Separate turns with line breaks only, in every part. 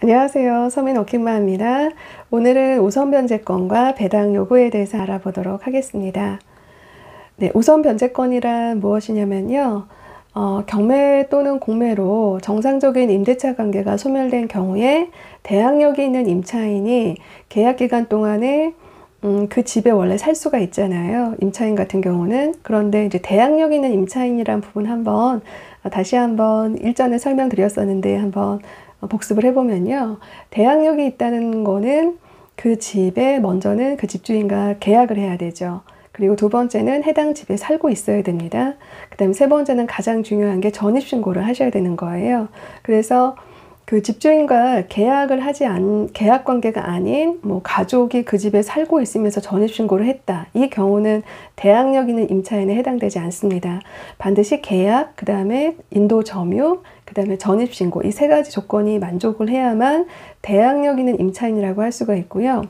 안녕하세요. 서민 워킹맘입니다. 오늘은 우선 변제권과 배당 요구에 대해서 알아보도록 하겠습니다. 네, 우선 변제권이란 무엇이냐면요. 경매 또는 공매로 정상적인 임대차 관계가 소멸된 경우에 대항력이 있는 임차인이 계약기간 동안에 그 집에 원래 살 수가 있잖아요. 임차인 같은 경우는. 그런데 이제 대항력 있는 임차인이란 부분 다시 한번 일전에 설명드렸었는데 한번 복습을 해보면요. 대항력이 있다는 거는 그 집에 먼저는 그 집주인과 계약을 해야 되죠. 그리고 두 번째는 해당 집에 살고 있어야 됩니다. 그 다음에 세 번째는 가장 중요한 게 전입신고를 하셔야 되는 거예요. 그래서 그 집주인과 계약 관계가 아닌 가족이 그 집에 살고 있으면서 전입신고를 했다. 이 경우는 대항력 있는 임차인에 해당되지 않습니다. 반드시 계약, 그 다음에 인도 점유, 그 다음에 전입신고 이 세 가지 조건이 만족을 해야만 대항력 있는 임차인이라고 할 수가 있고요.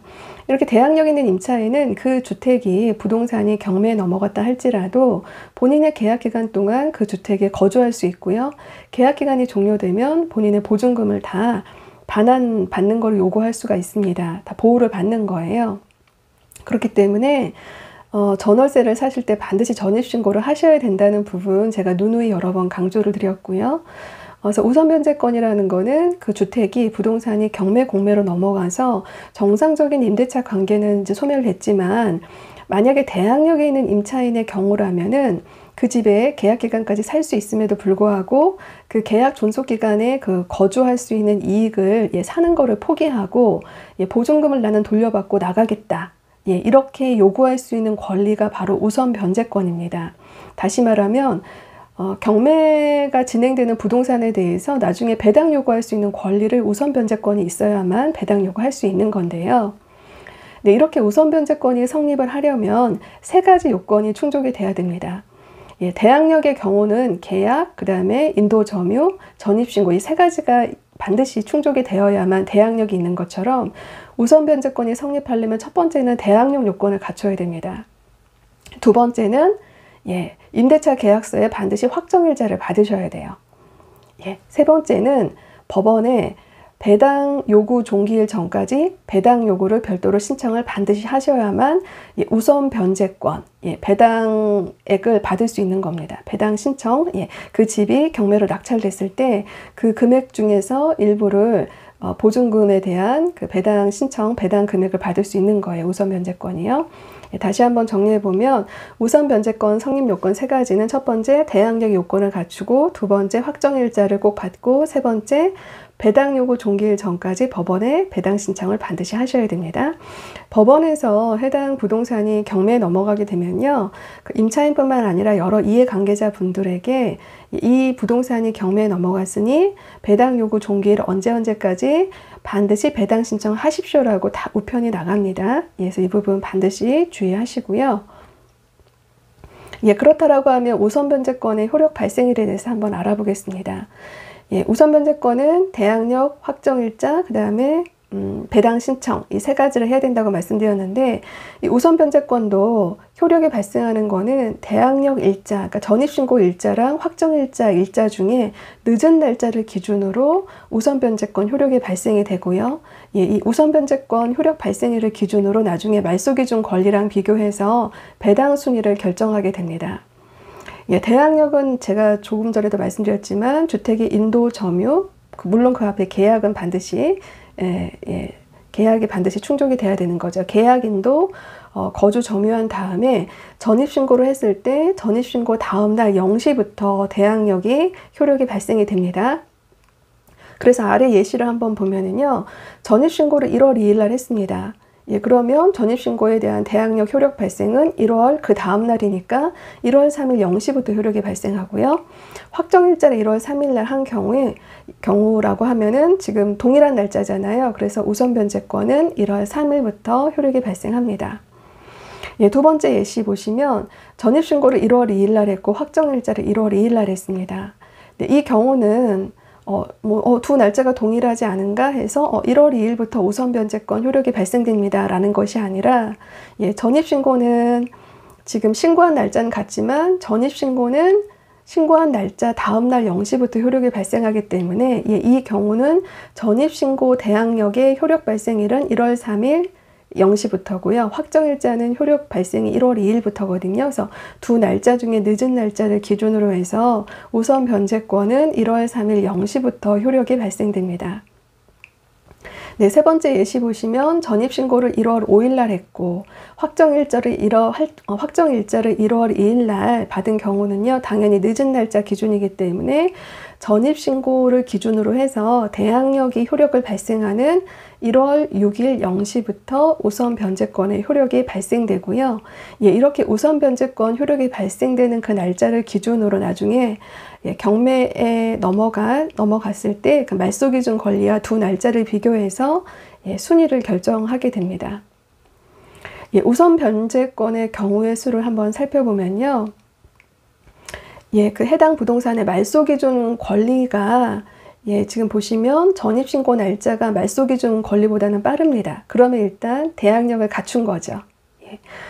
이렇게 대항력 있는 임차인은 그 주택이 부동산이 경매에 넘어갔다 할지라도 본인의 계약기간 동안 그 주택에 거주할 수 있고요. 계약기간이 종료되면 본인의 보증금을 다 반환받는 걸 요구할 수가 있습니다. 다 보호를 받는 거예요. 그렇기 때문에 전월세를 사실 때 반드시 전입신고를 하셔야 된다는 부분 제가 누누이 여러 번 강조를 드렸고요. 그래서 우선 변제권이라는 거는 그 주택이 부동산이 경매 공매로 넘어가서 정상적인 임대차 관계는 이제 소멸됐지만 만약에 대항력에 있는 임차인의 경우라면은 그 집에 계약 기간까지 살 수 있음에도 불구하고 그 계약 존속 기간에 그 거주할 수 있는 이익을 사는 거를 포기하고 보증금을 나는 돌려받고 나가겠다. 이렇게 요구할 수 있는 권리가 바로 우선 변제권입니다. 다시 말하면 경매가 진행되는 부동산에 대해서 나중에 배당 요구할 수 있는 권리를 우선 변제권이 있어야만 배당 요구할 수 있는 건데요. 네, 이렇게 우선 변제권이 성립을 하려면 세 가지 요건이 충족이 돼야 됩니다. 대항력의 경우는 계약, 그 다음에 인도 점유, 전입신고 이 세 가지가 반드시 충족이 되어야만 대항력이 있는 것처럼 우선 변제권이 성립하려면 첫 번째는 대항력 요건을 갖춰야 됩니다. 두 번째는 임대차 계약서에 반드시 확정일자를 받으셔야 돼요. 세 번째는 법원에 배당 요구 종기일 전까지 배당 요구를 별도로 신청을 반드시 하셔야만 우선 변제권, 배당액을 받을 수 있는 겁니다. 배당 신청, 그 집이 경매로 낙찰됐을 때 그 금액 중에서 일부를 보증금에 대한 그 배당 신청, 배당 금액을 받을 수 있는 거예요. 우선 변제권이요. 다시 한번 정리해보면 우선 변제권 성립 요건 세 가지는 첫 번째 대항력 요건을 갖추고 두 번째 확정일자를 꼭 받고 세 번째 배당 요구 종기일 전까지 법원에 배당 신청을 반드시 하셔야 됩니다. 법원에서 해당 부동산이 경매에 넘어가게 되면요. 그 임차인뿐만 아니라 여러 이해관계자분들에게 이 부동산이 경매에 넘어갔으니 배당 요구 종기일 언제까지 반드시 배당 신청하십시오라고 다 우편이 나갑니다. 그래서 이 부분 반드시 주의하시고요. 그렇다라고 하면 우선 변제권의 효력 발생일에 대해서 한번 알아보겠습니다. 우선 변제권은 대항력, 확정일자, 그 다음에 배당 신청 이 세 가지를 해야 된다고 말씀드렸는데 이 우선 변제권도 효력이 발생하는 거는 대항력 일자, 그러니까 전입신고 일자랑 확정일자 일자 중에 늦은 날짜를 기준으로 우선 변제권 효력이 발생이 되고요. 이 우선 변제권 효력 발생일을 기준으로 나중에 말소기준 권리랑 비교해서 배당 순위를 결정하게 됩니다. 대항력은 제가 조금 전에도 말씀드렸지만 주택이 인도 점유, 물론 그 앞에 계약은 반드시 계약이 반드시 충족이 돼야 되는 거죠. 계약인도 거주 점유한 다음에 전입신고를 했을 때 전입신고 다음날 0시부터 대항력이 효력이 발생이 됩니다. 그래서 아래 예시를 한번 보면은요. 전입신고를 1월 2일 날 했습니다. 그러면 전입신고에 대한 대항력 효력 발생은 1월 그 다음 날이니까 1월 3일 0시부터 효력이 발생하고요. 확정일자를 1월 3일 날 한 경우라고 하면은 지금 동일한 날짜잖아요. 그래서 우선 변제권은 1월 3일부터 효력이 발생합니다. 두 번째 예시 보시면 전입신고를 1월 2일 날 했고 확정일자를 1월 2일 날 했습니다. 이 경우는 두 날짜가 동일하지 않은가 해서 1월 2일부터 우선 변제권 효력이 발생됩니다 라는 것이 아니라 전입신고는 지금 신고한 날짜는 같지만 전입신고는 신고한 날짜 다음 날 0시부터 효력이 발생하기 때문에 이 경우는 전입신고 대항력의 효력 발생일은 1월 3일 0시부터고요. 확정일자는 효력 발생이 1월 2일부터거든요. 그래서 두 날짜 중에 늦은 날짜를 기준으로 해서 우선 변제권은 1월 3일 0시부터 효력이 발생됩니다. 네, 세 번째 예시 보시면 전입신고를 1월 5일 날 했고 확정일자를 1월 2일 날 받은 경우는요, 당연히 늦은 날짜 기준이기 때문에 전입신고를 기준으로 해서 대항력이 효력을 발생하는 1월 6일 0시부터 우선 변제권의 효력이 발생되고요. 이렇게 우선 변제권 효력이 발생되는 그 날짜를 기준으로 나중에 경매에 넘어갔을 때 그 말소기준 권리와 두 날짜를 비교해서 순위를 결정하게 됩니다. 우선 변제권의 경우의 수를 한번 살펴보면요. 그 해당 부동산의 말소기준 권리가 지금 보시면 전입신고 날짜가 말소기준 권리보다는 빠릅니다. 그러면 일단 대항력을 갖춘 거죠.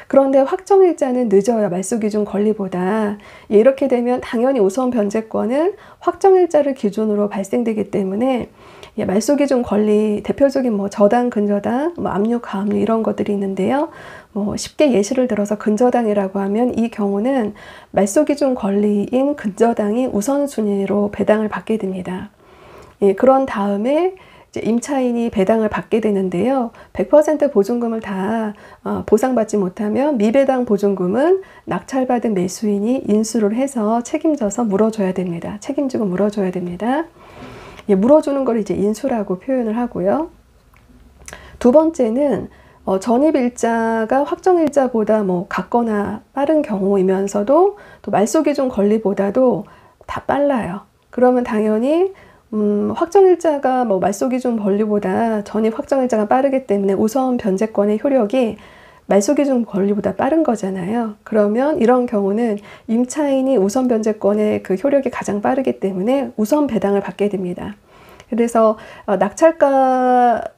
그런데 확정일자는 늦어요. 말소기준 권리보다. 이렇게 되면 당연히 우선 변제권은 확정일자를 기준으로 발생되기 때문에 말소기준 권리 대표적인 저당, 근저당, 압류, 가압류 이런 것들이 있는데요. 쉽게 예시를 들어서 근저당이라고 하면 이 경우는 말소기준 권리인 근저당이 우선순위로 배당을 받게 됩니다. 그런 다음에 이제 임차인이 배당을 받게 되는데요. 100% 보증금을 다 보상받지 못하면 미배당 보증금은 낙찰받은 매수인이 인수를 해서 책임져서 물어줘야 됩니다. 책임지고 물어줘야 됩니다. 물어주는 걸 이제 인수라고 표현을 하고요. 두 번째는 전입일자가 확정일자보다 같거나 빠른 경우이면서도 또 말소기준 권리보다도 다 빨라요. 그러면 당연히 확정일자가 말소기준 권리보다 전입 확정일자가 빠르기 때문에 우선 변제권의 효력이 말소기준 권리보다 빠른 거잖아요. 그러면 이런 경우는 임차인이 우선 변제권의 그 효력이 가장 빠르기 때문에 우선 배당을 받게 됩니다. 그래서 낙찰가에서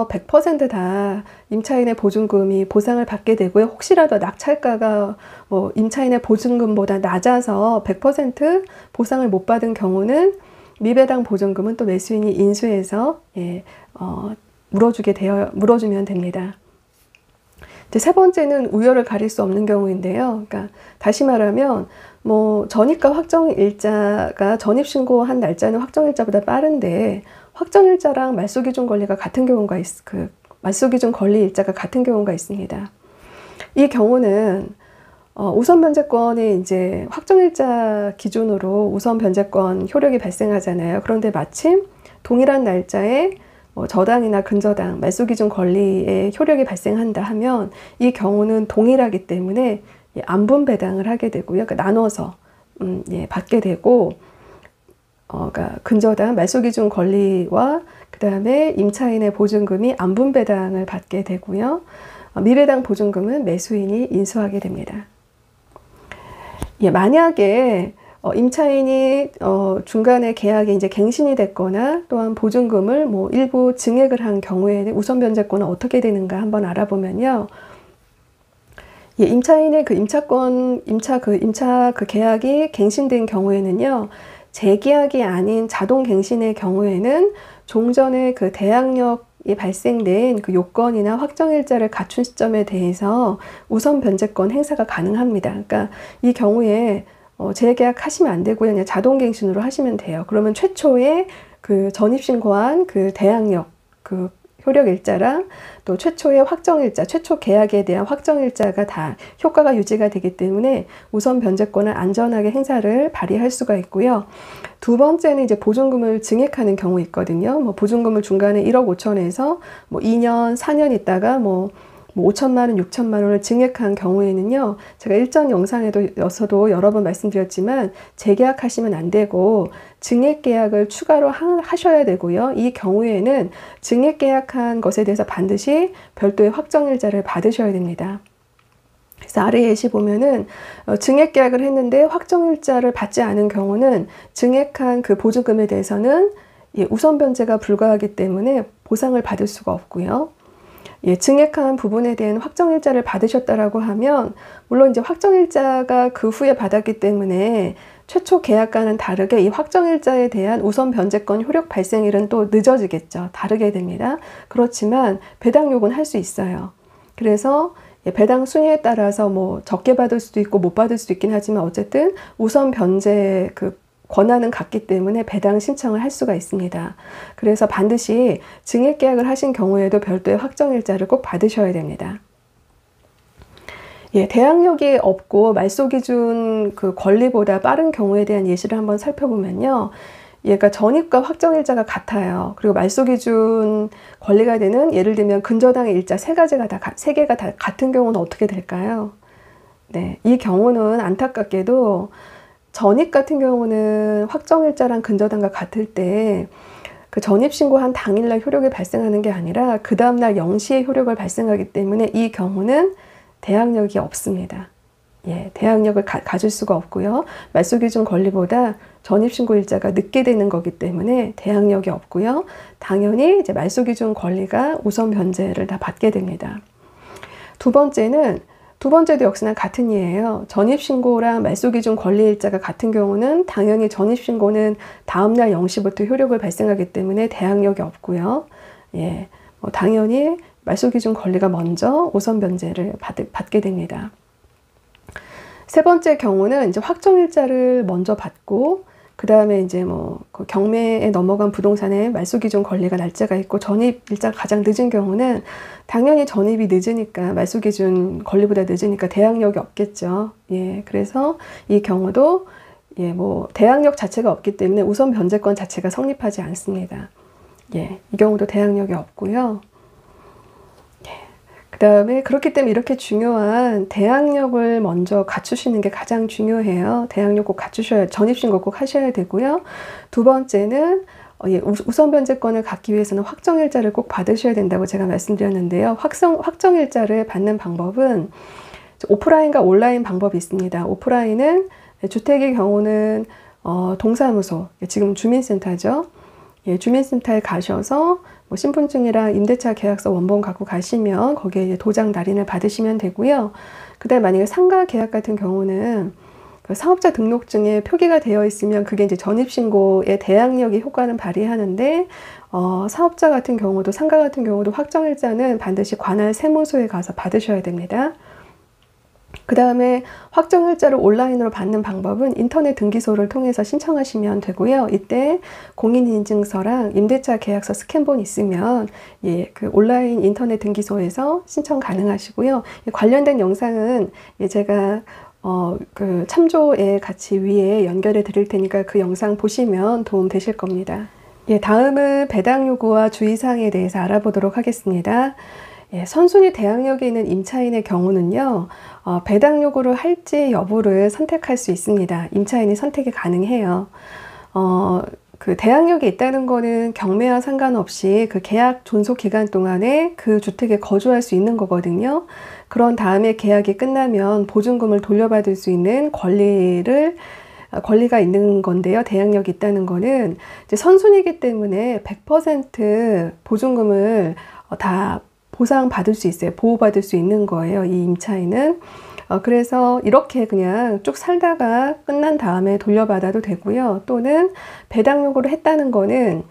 100% 다 임차인의 보증금이 보상을 받게 되고요. 혹시라도 낙찰가가 임차인의 보증금보다 낮아서 100% 보상을 못 받은 경우는 미배당 보증금은 또 매수인이 인수해서 물어주면 됩니다. 이제 세 번째는 우열을 가릴 수 없는 경우인데요. 그러니까 다시 말하면 전입과 확정일자가 전입신고한 날짜는 확정일자보다 빠른데 확정일자랑 말소기준 권리가 같은 경우가 말소기준 권리 일자가 같은 경우가 있습니다. 이 경우는 우선 변제권이 이제 확정일자 기준으로 우선 변제권 효력이 발생하잖아요. 그런데 마침 동일한 날짜에 저당이나 근저당, 말소기준 권리의 효력이 발생한다 하면 이 경우는 동일하기 때문에 안분 배당을 하게 되고요. 그러니까 나눠서 받게 되고, 그러니까 근저당, 말소기준 권리와 그 다음에 임차인의 보증금이 안분 배당을 받게 되고요. 미배당 보증금은 매수인이 인수하게 됩니다. 만약에 임차인이 중간에 계약이 이제 갱신이 됐거나 또한 보증금을 일부 증액을 한 경우에는 우선 변제권은 어떻게 되는가 한번 알아보면요. 임차인의 임차 계약이 갱신된 경우에는요, 재계약이 아닌 자동 갱신의 경우에는 종전에 그 대항력이 발생된 그 요건이나 확정일자를 갖춘 시점에 대해서 우선 변제권 행사가 가능합니다. 그러니까 이 경우에 재계약 하시면 안 되고요. 그냥 자동 갱신으로 하시면 돼요. 그러면 최초에 그 전입신고한 그 대항력, 그 효력일자랑 또 최초의 확정일자, 최초 계약에 대한 확정일자가 다 효과가 유지가 되기 때문에 우선 변제권을 안전하게 행사를 발휘할 수가 있고요. 두 번째는 이제 보증금을 증액하는 경우 있거든요. 보증금을 중간에 1억 5천에서 2년, 4년 있다가 5천만 원, 6천만 원을 증액한 경우에는요, 제가 일전 영상에서도 여러 번 말씀드렸지만 재계약하시면 안 되고 증액 계약을 추가로 하셔야 되고요. 이 경우에는 증액 계약한 것에 대해서 반드시 별도의 확정일자를 받으셔야 됩니다. 그래서 아래 예시 보면은 증액 계약을 했는데 확정일자를 받지 않은 경우는 증액한 그 보증금에 대해서는 우선 변제가 불가하기 때문에 보상을 받을 수가 없고요. 증액한 부분에 대한 확정일자를 받으셨다라고 하면, 물론 이제 확정일자가 그 후에 받았기 때문에 최초 계약과는 다르게 이 확정일자에 대한 우선 변제권 효력 발생일은 또 늦어지겠죠. 다르게 됩니다. 그렇지만 배당 요구는 할 수 있어요. 그래서 배당 순위에 따라서 뭐 적게 받을 수도 있고 못 받을 수도 있긴 하지만 어쨌든 우선 변제 그 권한은 같기 때문에 배당 신청을 할 수가 있습니다. 그래서 반드시 증액계약을 하신 경우에도 별도의 확정일자를 꼭 받으셔야 됩니다. 대항력이 없고 말소기준 그 권리보다 빠른 경우에 대한 예시를 한번 살펴보면요. 얘가 전입과 확정일자가 같아요. 그리고 말소기준 권리가 되는 예를 들면 근저당의 일자 세 개가 다 같은 경우는 어떻게 될까요? 네, 이 경우는 안타깝게도 전입 같은 경우는 확정일자랑 근저당과 같을 때 그 전입신고한 당일날 효력이 발생하는 게 아니라 그 다음날 0시에 효력을 발생하기 때문에 이 경우는 대항력이 없습니다. 대항력을 가질 수가 없고요. 말소기준 권리보다 전입신고일자가 늦게 되는 거기 때문에 대항력이 없고요. 당연히 이제 말소기준 권리가 우선 변제를 다 받게 됩니다. 두 번째도 역시나 같은 예예요. 전입신고랑 말소기준 권리일자가 같은 경우는 당연히 전입신고는 다음날 0시부터 효력을 발생하기 때문에 대항력이 없고요. 당연히 말소기준 권리가 먼저 우선 변제를 받게 됩니다. 세 번째 경우는 이제 확정일자를 먼저 받고 그 다음에 이제 그 경매에 넘어간 부동산에 말소기준 권리가 날짜가 있고 전입일자가 가장 늦은 경우는 당연히 전입이 늦으니까 말소기준 권리보다 늦으니까 대항력이 없겠죠. 그래서 이 경우도 대항력 자체가 없기 때문에 우선 변제권 자체가 성립하지 않습니다. 이 경우도 대항력이 없고요. 그 다음에 그렇기 때문에 이렇게 중요한 대항력을 먼저 갖추시는 게 가장 중요해요. 대항력 꼭 갖추셔야, 전입신고 꼭 하셔야 되고요. 두 번째는 우선 변제권을 갖기 위해서는 확정일자를 꼭 받으셔야 된다고 제가 말씀드렸는데요. 확정일자를 받는 방법은 오프라인과 온라인 방법이 있습니다. 오프라인은 주택의 경우는 동사무소, 지금 주민센터죠. 주민센터에 가셔서 신분증이랑 임대차 계약서 원본 갖고 가시면 거기에 이제 도장 날인을 받으시면 되고요. 그 다음에 만약에 상가 계약 같은 경우는 그 사업자 등록증에 표기가 되어 있으면 그게 이제 전입신고의 대항력이 효과는 발휘하는데 사업자 같은 경우도 상가 같은 경우도 확정일자는 반드시 관할 세무소에 가서 받으셔야 됩니다. 그 다음에 확정일자를 온라인으로 받는 방법은 인터넷 등기소를 통해서 신청하시면 되고요. 이때 공인인증서랑 임대차 계약서 스캔본 있으면 그 온라인 인터넷 등기소에서 신청 가능하시고요. 관련된 영상은 제가 그 참조에 같이 위에 연결해 드릴 테니까 그 영상 보시면 도움 되실 겁니다. 다음은 배당 요구와 주의사항에 대해서 알아보도록 하겠습니다. 선순위 대항력이 있는 임차인의 경우는요, 배당 요구를 할지 여부를 선택할 수 있습니다. 임차인이 선택이 가능해요. 그 대항력이 있다는 거는 경매와 상관없이 그 계약 존속 기간 동안에 그 주택에 거주할 수 있는 거거든요. 그런 다음에 계약이 끝나면 보증금을 돌려받을 수 있는 권리가 있는 건데요. 대항력이 있다는 거는 이제 선순위이기 때문에 100% 보증금을 다 보상받을 수 있어요. 보호받을 수 있는 거예요. 이 임차인은. 그래서 이렇게 그냥 쭉 살다가 끝난 다음에 돌려받아도 되고요. 또는 배당 요구를 했다는 거는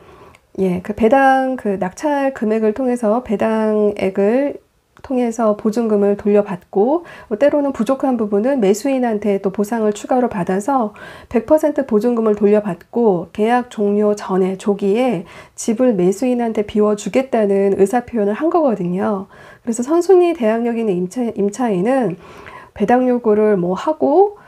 그 배당 그 낙찰 금액을 통해서 배당액을 통해서 보증금을 돌려받고 때로는 부족한 부분은 매수인한테 또 보상을 추가로 받아서 100% 보증금을 돌려받고 계약 종료 전에 조기에 집을 매수인한테 비워주겠다는 의사표현을 한 거거든요. 그래서 선순위 대항력 있는 임차인은 배당 요구를 하고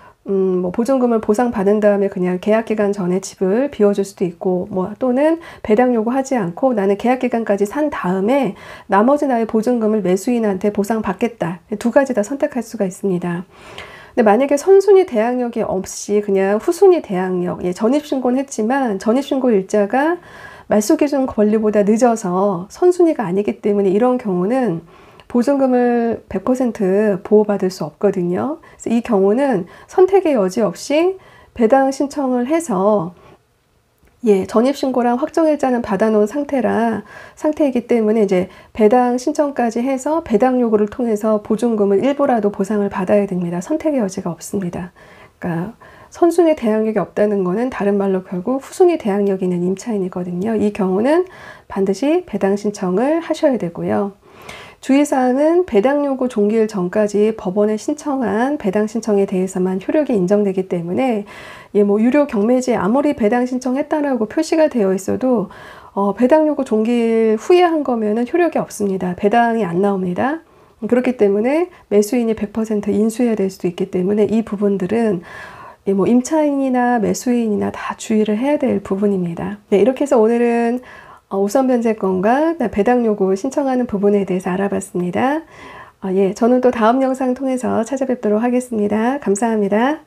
보증금을 보상받은 다음에 그냥 계약기간 전에 집을 비워줄 수도 있고, 또는 배당 요구하지 않고 나는 계약기간까지 산 다음에 나머지 나의 보증금을 매수인한테 보상받겠다. 두 가지 다 선택할 수가 있습니다. 근데 만약에 선순위 대항력이 없이 그냥 후순위 대항력, 전입신고는 했지만 전입신고 일자가 말소기준 권리보다 늦어서 선순위가 아니기 때문에 이런 경우는 보증금을 100% 보호받을 수 없거든요. 그래서 이 경우는 선택의 여지 없이 배당 신청을 해서 전입신고랑 확정일자는 받아놓은 상태이기 때문에 이제 배당 신청까지 해서 배당 요구를 통해서 보증금을 일부라도 보상을 받아야 됩니다. 선택의 여지가 없습니다. 그러니까 선순위 대항력이 없다는 것은 다른 말로 결국 후순위 대항력이 있는 임차인이거든요. 이 경우는 반드시 배당 신청을 하셔야 되고요. 주의사항은 배당 요구 종기일 전까지 법원에 신청한 배당 신청에 대해서만 효력이 인정되기 때문에 유료 경매지에 아무리 배당 신청했다라고 표시가 되어 있어도 배당 요구 종기일 후에 한 거면은 효력이 없습니다. 배당이 안 나옵니다. 그렇기 때문에 매수인이 100% 인수해야 될 수도 있기 때문에 이 부분들은 임차인이나 매수인이나 다 주의를 해야 될 부분입니다. 네, 이렇게 해서 오늘은 우선 변제권과 배당 요구 신청하는 부분에 대해서 알아봤습니다. 저는 또 다음 영상 통해서 찾아뵙도록 하겠습니다. 감사합니다.